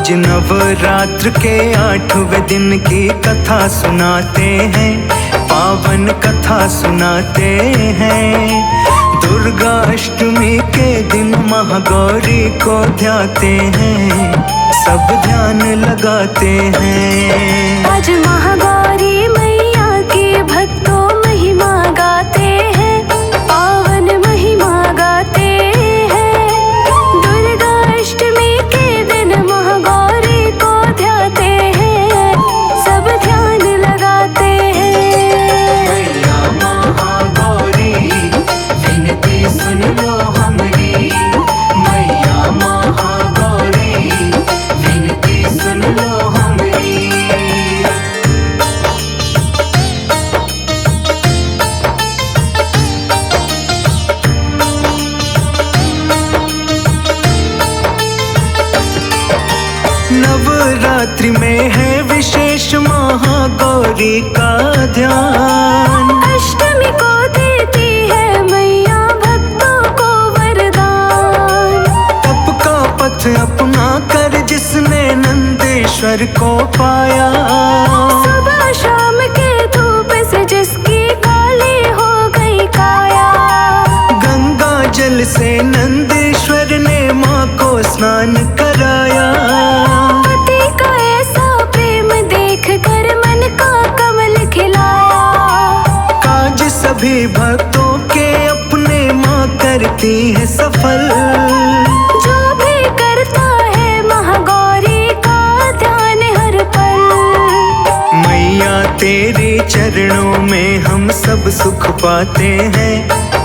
आज नवरात्र के 8वें दिन की कथा सुनाते हैं, पावन कथा सुनाते हैं। दुर्गा अष्टमी के दिन महागौरी को ध्याते हैं, सब ध्यान लगाते हैं। आज महागौरी मैया की भक्तों महिमा गाते हैं, पावन महिमा गाते हैं। दुर्गा अष्टमी के दिन महागौरी को ध्याते हैं, सब ध्यान लगाते हैं। मैया महागौरी विनती सुन लो हमारी, मैया महागौरी विनती सुन लो हमारी। नवरात्रि में है विशेष महागौरी का ध्यान, अष्टमी को देती है मैया भक्तों को वरदान। तप का पथ अपना कर जिसने नंदेश्वर को पाया, सुबह शाम के धूप से जिसकी काली हो गई काया। गंगा जल से नंदेश्वर ने माँ को स्नान कराया। पति का ऐसा प्रेम देख कर मन का कमल खिलाया। काज सभी भक्तों के अपने माँ करती है सफल, जो भी करता है महागौरी का ध्यान हर पल। मैया तेरे चरणों में हम सब सुख पाते हैं,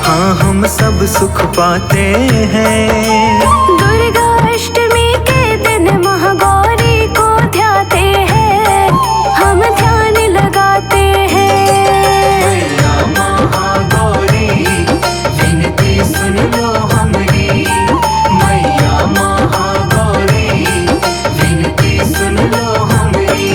हाँ हम सब सुख पाते हैं। दुर्गा अष्टमी के दिन महागौरी को ध्याते हैं, हम ध्यान लगाते हैं। मैया महागौरी विनती सुन लो हमारी, मैया महागौरी विनती सुन लो हमारी।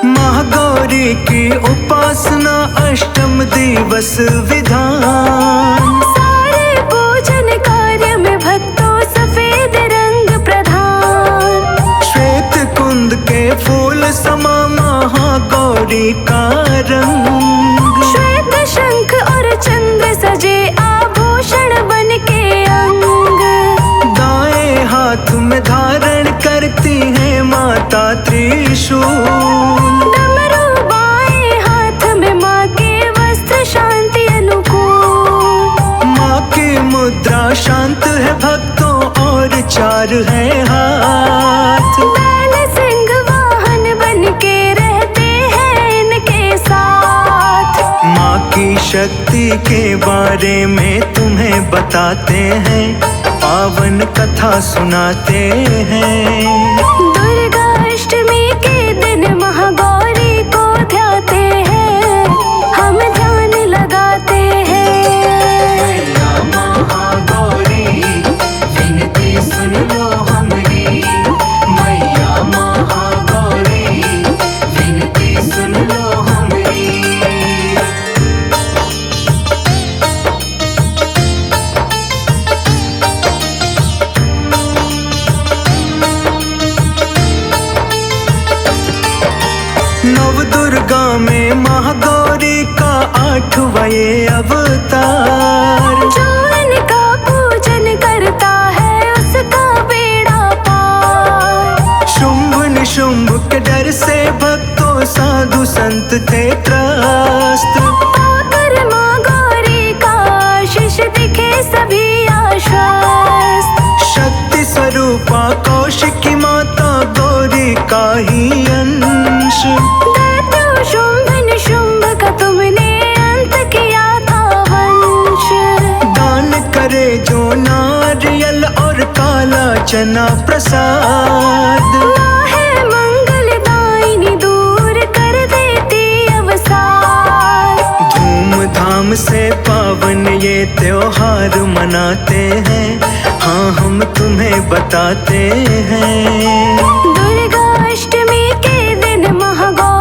महागौरी की उपासना अष्टम दिवस विधान, सारे पूजन कार्य में भक्तों सफेद रंग प्रधान। श्वेत कुंद के फूल समा महागौरी का रंग, श्वेत शंख और चंद्र सजे आभूषण बन के अंग। दाएं हाथ में धारण करती है माता त्रिशूल, डमरू बाएं हाथ में माँ के वस्त्र शांति अनुकूल। माँ की मुद्रा शांत है भक्तों और चार है हाथ, बैल सिंह वाहन बन के रहते हैं इनके साथ। माँ की शक्ति के बारे में तुम्हें बताते हैं, पावन कथा सुनाते हैं। दुर्गा अष्टमी के दिन महागौरी को ध्याते हैं, हम ध्यान लगाते हैं। मैया महागौरी विनती सुन लो हमारी, मैया महागौरी विनती सुन लो हमारी। नव दुर्गा में महागौरी का 8वां ये अवतार, जो इनका पूजन करता है उसका बेड़ा पार। शुंभ निशुंभ के डर से भक्तों साधु संत थे त्रस्त, पाकर माँ गौरी का आशीष दिखे सभी आश्वस्त। शक्ति स्वरूपा कौशिकी माता गौरी का ही अंश, दैत्य शुंभ निशुंभ का तुमने अंत किया था वंश। दान करे जो नारियल और काला चना प्रसाद, माँ है मंगलदायिनी दूर कर देती अवसाद। धूमधाम से पावन ये त्योहार मनाते हैं, हाँ हम तुम्हें बताते हैं। दुर्गा अष्टमी के दिन महागौरी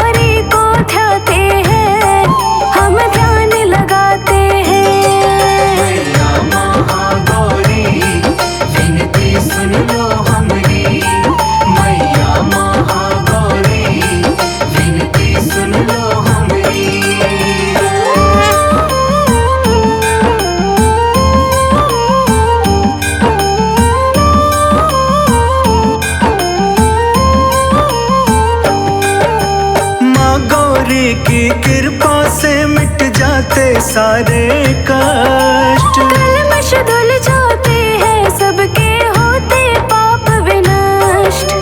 तेरी कृपा से मिट जाते सारे कष्ट। कलमश धुल जाते हैं सबके होते पाप विनष्ट।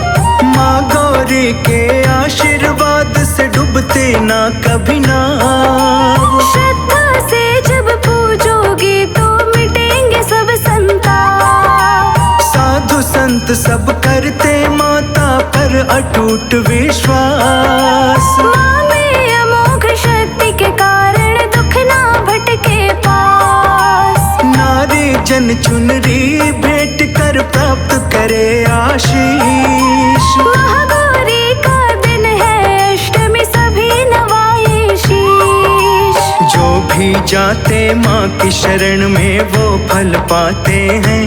माँ गौरी के आशीर्वाद से डूबते ना कभी नाव। श्रद्धा से जब पूजोगी तो मिटेंगे सब संताप। साधु संत सब करते माता पर अटूट विश्वास। माँ में अमोघ शक्ति के कारण दुख ना भटके पास। नारी जन चुनरी भेंट कर प्राप्त करे आशीष। महागौरी का दिन है अष्टमी सभी नवाए शीश। जो भी जाते माँ की शरण में वो फल पाते हैं।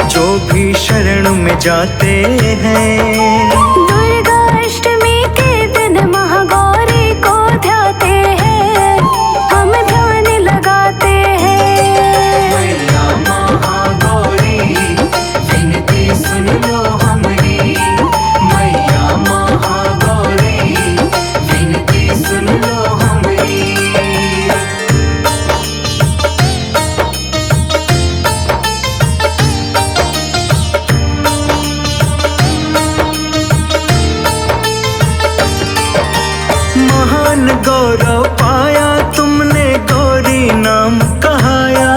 जो भी शरण में जाते हैं। दुर्गा अष्टमी के दिन महागौरी को ध्याते हैं। हम ध्यान लगाते हैं। मैया महागौरी विनती सुन लो हमारी। मैया महागौरी विनती सुन लो हमारी। महान गौरव पाया तुमने गौरी नाम कहाया।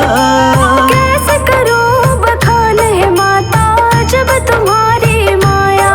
कैसे करूं बखान है माता जब तुम्हारी माया।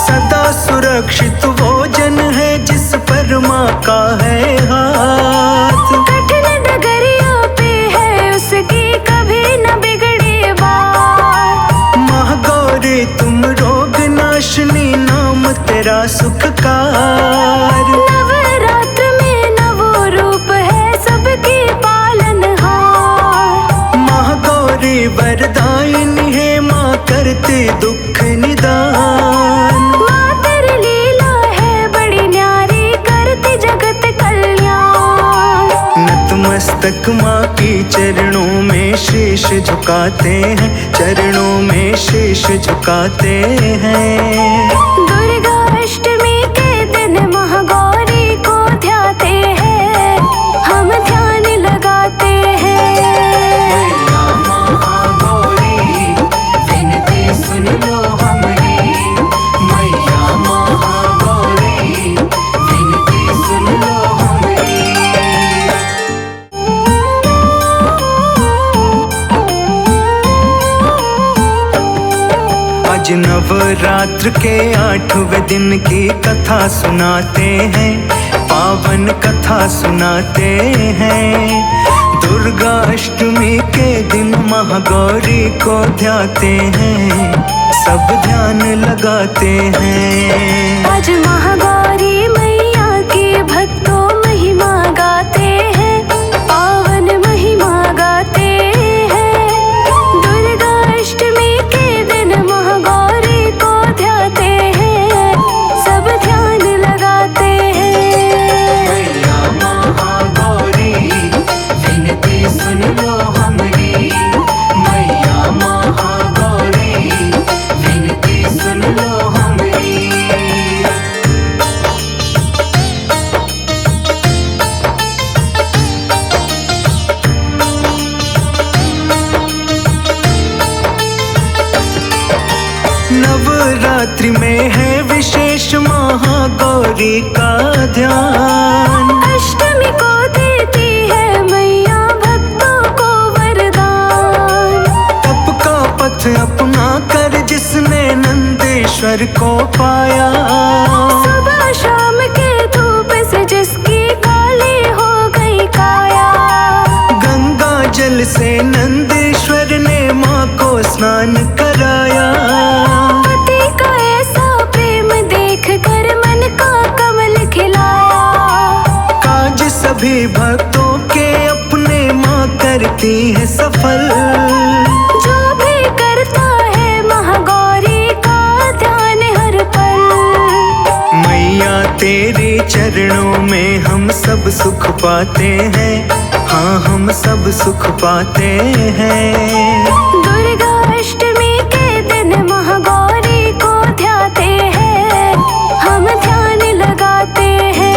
सदा सुरक्षित वो जन है जिस पर माँ का है हाथ। कठिन डगरिया पे है उसकी कभी न बिगड़े बात। महागौरी तुम रोग नाशनी नाम तेरा सुखकार। नवरात्र में नवो रूप है सबकी पालनहार। महागौरी वरदायिनी है माँ करती दुख निदान। माँ तेरी लीला है बड़ी न्यारी करती जगत कल्याण। नतमस्तक माँ की चरणों में शीश झुकाते हैं। चरणों में शीश झुकाते हैं। दुर्गा अष्टमी के दिन महागौरी को ध्याते हैं। हम ध्यान लगाते हैं। महागौरी विनती सुन लो हमारी। मैया महागौरी विनती सुन लो हमारी। आज नवरात्र के 8वें दिन की कथा सुनाते हैं। पावन कथा सुनाते हैं। दुर्गा अष्टमी के दिन महागौरी को ध्याते हैं। सब ध्यान लगाते हैं। आज महागौरी मैया की भक्तों महिमा गाते हैं। पावन महिमा गाते हैं। दुर्गा अष्टमी के दिन महागौरी को ध्याते हैं। सब ध्यान लगाते हैं। मैया महागौरी विनती सुन लो हमारी। मैया महागौरी विनती सुन लो हमारी। नवरात्रि में है विशेष महागौरी का ध्यान। अष्टमी को देती है मैया भक्तों को वरदान। तप का पथ अपना कर जिसने नंदेश्वर को पाया। सुबह शाम के धूप से जिसकी काली हो गई काया। गंगा जल से नंदेश्वर ने माँ को स्नान कराया। पति का ऐसा प्रेम देख कर मन का कमल खिलाया। काज सभी भक्तों के अपने माँ करती है सफल। जो भी करता है महागौरी का ध्यान हर पल। मैया तेरे चरणों में हम सब सुख पाते हैं। हाँ हम सब सुख पाते हैं। दुर्गा अष्टमी के दिन महागौरी को ध्याते हैं। हम ध्यान लगाते हैं।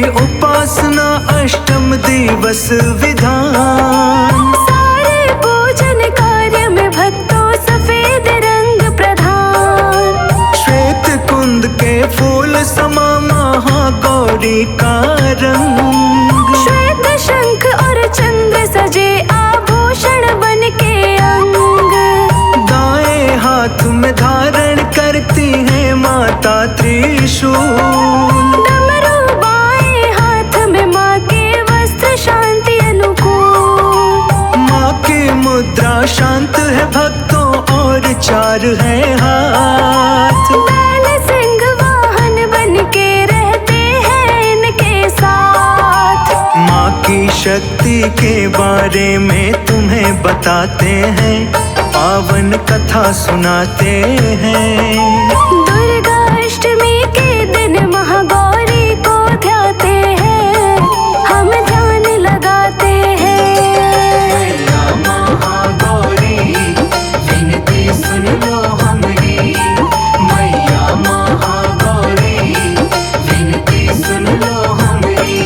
उपासना अष्टम दिवस विधान। सारे पूजन कार्य में भक्तों सफेद रंग प्रधान। श्वेत कुंद के फूल समा महागौरी का रंग। श्वेत शंख और चंद्र सजे आभूषण बन के अंग। दाएं हाथ में धारण करती है माता त्रिशूल। डमरू बाएं हाथ में माँ के वस्त्र शांति अनुकूल। माँ की मुद्रा शांत है भक्तों और चार है हाथ। बैल सिंह वाहन बन के रहते हैं इनके साथ। माँ की शक्ति के बारे में तुम्हें बताते हैं, पावन कथा सुनाते हैं। दुर्गा अष्टमी के दिन महागौरी को ध्याते हैं, हम ध्यान लगाते हैं। महागौरी विनती सुन लो हमारी, मैया महागौरी विनती सुन लो हमारी।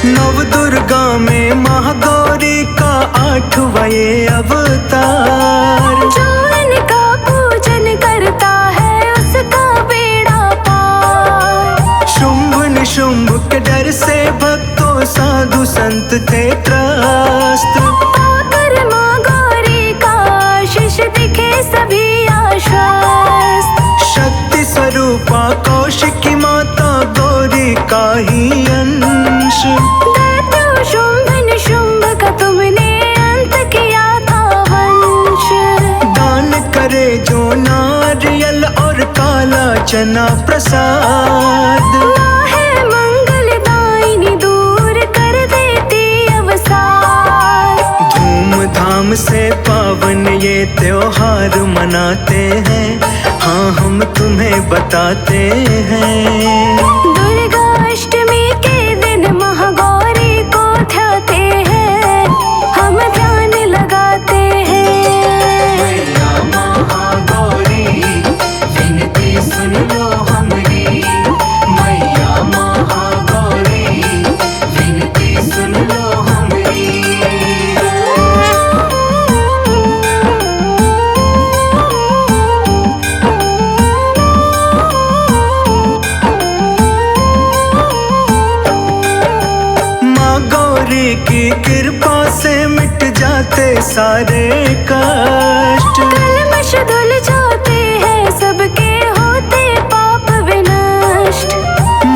नव दुर्गा में महागौरी का 8वां ये अवतार। जो इनका पूजन करता है उसका बेड़ा पार। शुंभ निशुंभ के डर से भक्तों साधु संत थे त्रस्त। पाकर माँ गौरी का आशीष दिखे सभी आश्वस्त। शक्ति स्वरूपा कौशिकी माता गौरी का ही अंश। दैत्यो शुंभ निशुंभ का तुमने अंत किया था वंश। दान करे जो नारियल और काला चना प्रसाद। माँ है मंगलदायिनी दूर कर देती अवसाद। धूमधाम से पावन ये त्योहार मनाते हैं, हाँ हम तुम्हें बताते हैं। दुर्गा अष्टमी के दिन महागौरी को ध्याते हैं, हम ध्यान लगाते हैं। महागौरी विनती सुन लो हमारी, मैया महागौरी विनती सुन लो हमारी। की कृपा से मिट जाते सारे कष्ट। कलमश धुल जाते हैं सबके होते पाप विनष्ट।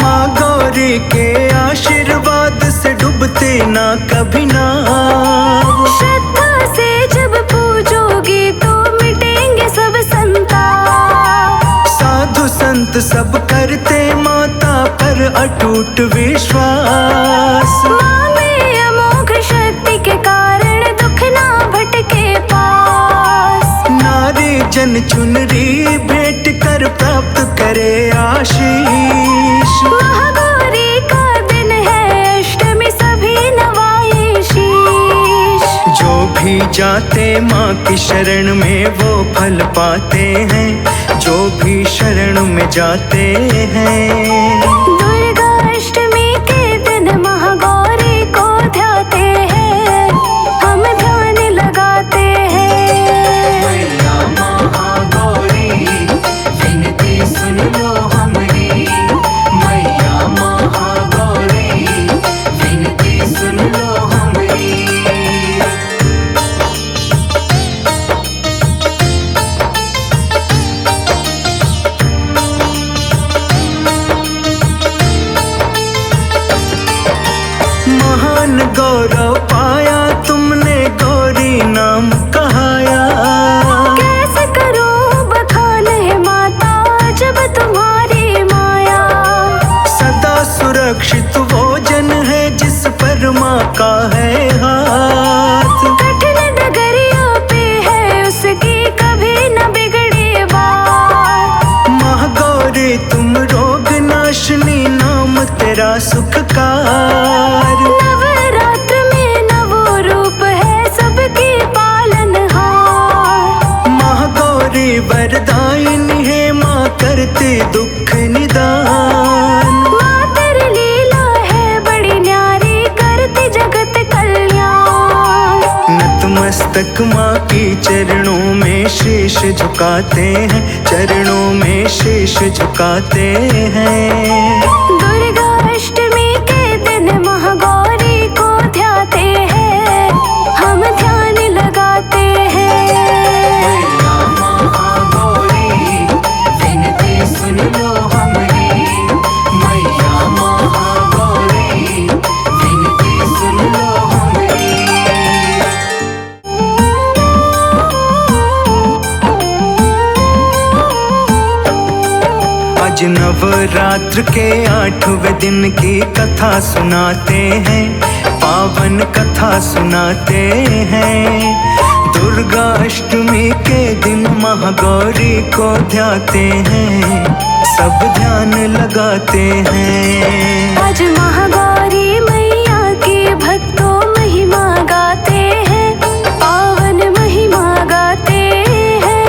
माँ गौरी के आशीर्वाद से डूबते ना कभी नाव। श्रद्धा से जब पूजोगी तो मिटेंगे सब संताप। साधु संत सब करते माता पर अटूट विश्वास। माँ में अमोघ शक्ति के कारण दुख ना भटके पास। नारी जन चुनरी भेंट कर प्राप्त करे आशीष। महागौरी का दिन है अष्टमी सभी नवाए शीश। जो भी जाते माँ की शरण में वो फल पाते हैं, जो भी शरण में जाते हैं। दुर्गा अष्टमी के दिन महागौरी को ध्याते हैं, हम ध्यान लगाते हैं। महागौरी विनती सुन लो हमारी, मैया महागौरी विनती सुन लो हमारी। महान गौरव पाया तुमने गौरी नाम कहाया। कैसे करूं बखान है माता जब तुम्हारी माया। सदा सुरक्षित वो जन है जिस पर माँ का है हाथ। कठिन डगरिया पे है उसकी कभी न बिगड़े बात। महागौरी तुम रोग नाशनी नाम तेरा सुखकार। नवरात्र में वरदायिनी है माँ करते दुख निदान। माँ तेरी लीला है बड़ी न्यारी करती जगत कल्याण। नतमस्तक माँ की चरणों में शीश झुकाते हैं, चरणों में शीश झुकाते हैं। दुर्गा अष्टमी के दिन महागौरी को ध्याते हैं, हम ध्यान लगाते हैं। मैया महागौरी विनती सुन लो हमारी, मैया महागौरी विनती सुन लो हमारी। आज नवरात्र के 8वें दिन की कथा सुनाते हैं, पावन कथा सुनाते हैं। दुर्गा अष्टमी के दिन महागौरी को ध्याते हैं, सब ध्यान लगाते हैं। आज महागौरी मैया की भक्तों महिमा गाते हैं, पावन महिमा गाते हैं।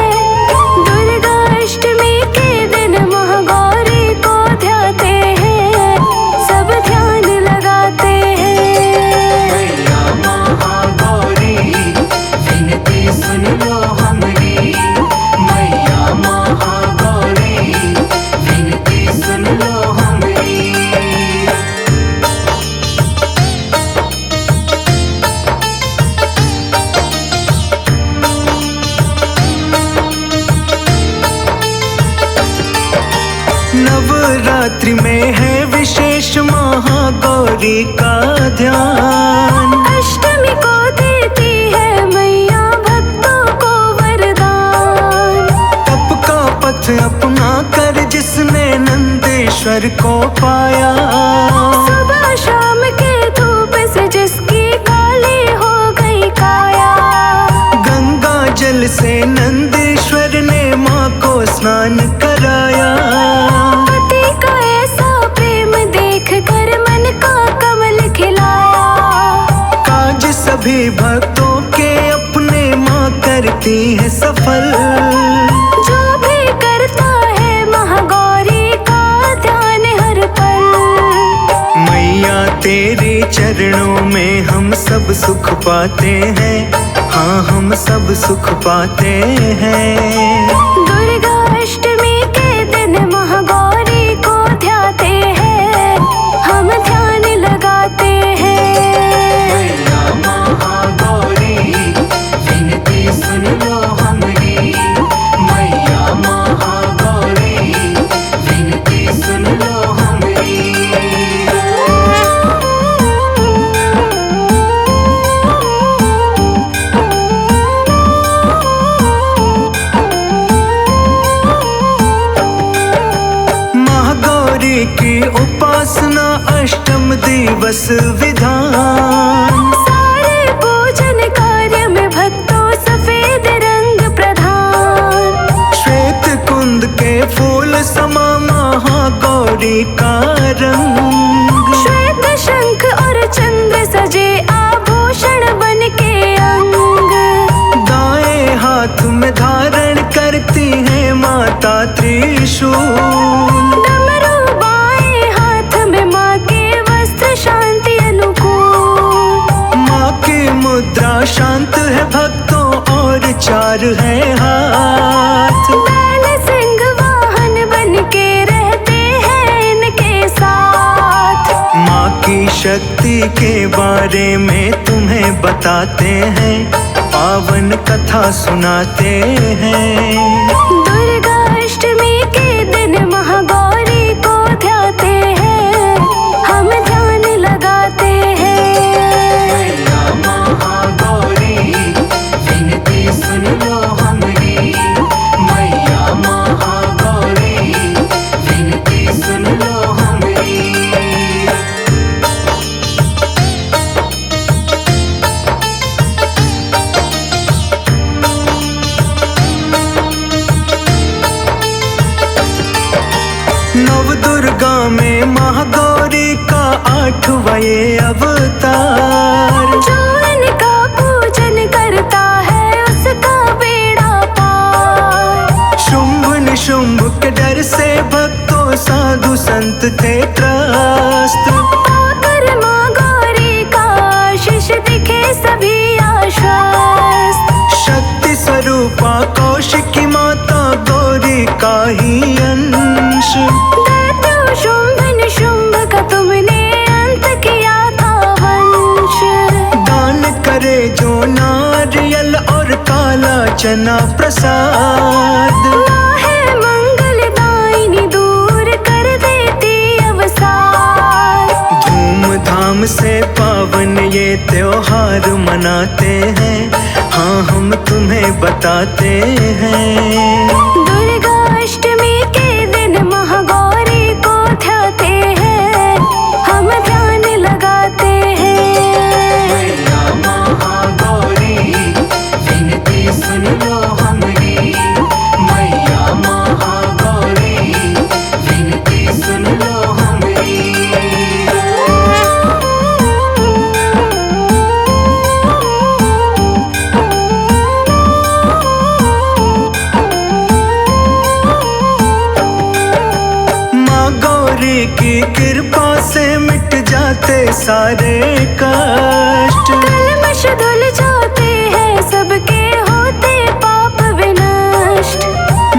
दुर्गा अष्टमी के दिन महागौरी को ध्याते हैं, सब ध्यान लगाते हैं। मैया महागौरी विनती सुन लो हमारी, मैया महागौरी विनती सुन लो हमारी। नवरात्रि में है विशेष महागौरी का ध्यान। अष्टमी को देती है मैया भक्तों को वरदान। तप का पथ अपना कर जिसने नंदेश्वर को पाया, सुबह शाम के धूप से जिसकी काली हो गई काया। गंगा जल से नंदेश्वर ने माँ को स्नान कराया। पति का ऐसा प्रेम देख कर मन का कमल खिलाया। काज सभी भक्तों के अपने माँ करती है सफल। जो भी करता है महागौरी का ध्यान हर पल। मैया तेरे चरणों में हम सब सुख पाते हैं, हाँ हम सब सुख पाते हैं। दुर्गा अष्टमी के दिन महागौरी को ध्याते हैं, हम ध्यान लगाते हैं। मैया महागौरी विनती सुन लो हमारी, मैया महागौरी विनती सुन लो हमारी। महागौरी की उपासना अष्टम दिवस विधान। सारे पूजन कार्य में भक्तों सफेद रंग प्रधान। श्वेत कुंद के फूल समा महागौरी का रंग। श्वेत शंख और चंद्र सजे आभूषण बन के अंग। दाएं हाथ में धारण करती है माता त्रिशूल। डमरू बाएं हाथ में माँ के वस्त्र शांति अनुकूल। माँ की मुद्रा शांत है भक्तों और 4 है हाथ। बैल सिंह वाहन बन के रहते हैं इनके साथ। माँ की शक्ति के बारे में तुम्हें बताते हैं, पावन कथा सुनाते हैं। दुर्गा अष्टमी के दिन महागौरी को ध्याते हैं, हम ध्यान लगाते हैं। मैया महागौरी विनती सुन लो हमारी, मैया महागौरी विनती सुन लो हमारी। नव दुर्गा में महागौरी का 8वां ये अवतार। जो इनका पूजन करता है उसका बेड़ा पार। रखे त्रस्त। पाकर माँ गौरी का आशीष दिखे सभी आश्वस्त। शक्ति स्वरूपा कौशिकी माता गौरी का ही अंश। दैत्यो शुंभ निशुंभ का तुमने अंत किया था वंश। दान करे जो नारियल और काला चना प्रसाद। माँ है मंगलदायिनी दूर कर देती अवसाद। धूमधाम से पावन ये त्योहार मनाते हैं, हाँ हम तुम्हें बताते हैं। दुर्गा अष्टमी के दिन महागौरी को ध्याते हैं, हम ध्यान लगाते हैं। मैया महागौरी विनती सुन लो हमारी। मैया महागौरी विनती सुन लो हमारी। माँ गौरी की कृपा से मिट जाते सारे कष्ट। कलमश धुल जाते हैं सबके होते पाप विनष्ट।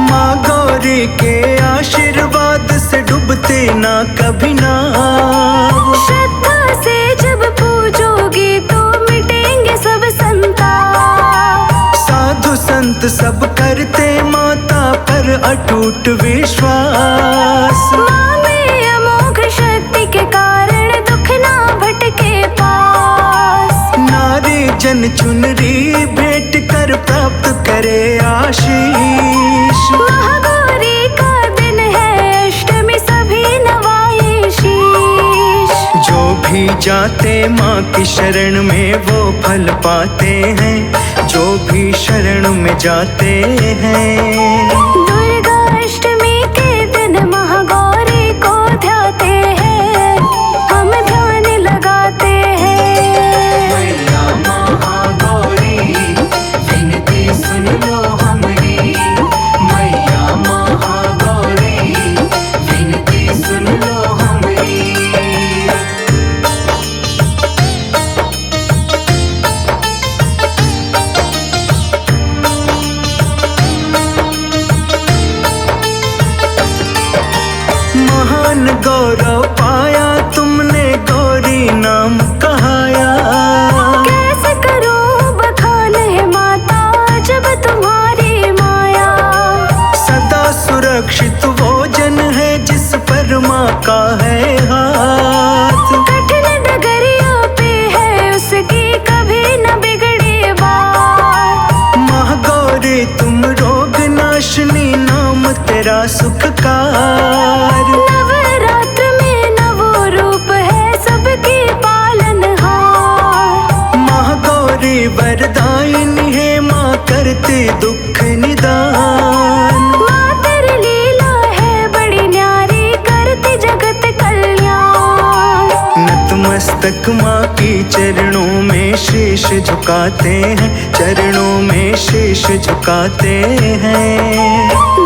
माँ गौरी के आशीर्वाद से डूबते ना कभी नाव। श्रद्धा से जब पूजोगी तो मिटेंगे सब संताप। साधु संत सब करते माता पर अटूट विश्वास। माँ में अमोघ शक्ति के कारण दुख ना भटके पास। नारी जन चुनरी भेंट कर प्राप्त करे आशीष। महागौरी का दिन है अष्टमी सभी नवाए शीश। जो भी जाते माँ की शरण में वो फल पाते हैं, जो भी शरण में जाते हैं। दुर्गा अष्टमी के दिन महागौरी को ध्याते हैं, हम ध्यान लगाते हैं। मैया महागौरी विनती सुन लो हमारी। मैया महागौरी विनती सुन लो हमारी। महान गौरव पाया तुमने गौरी नाम कहाया। कैसे करूं बखान है माता जब तुम्हारी माया। सदा सुरक्षित वो जन है जिस पर माँ का है हाथ। कठिन डगरिया पे है उसकी कभी न बिगड़े बात। महागौरी तुम रोग नाशनी नाम तेरा सुखकार। नवरात्र में नवो रूप है सबकी पालनहार। महागौरी वरदायिनी है माँ करती दुख निदान। माँ तेरी लीला है बड़ी न्यारी करती जगत कल्याण। नतमस्तक माँ की चरणों में शीश झुकाते हैं, चरणों में शीश झुकाते हैं।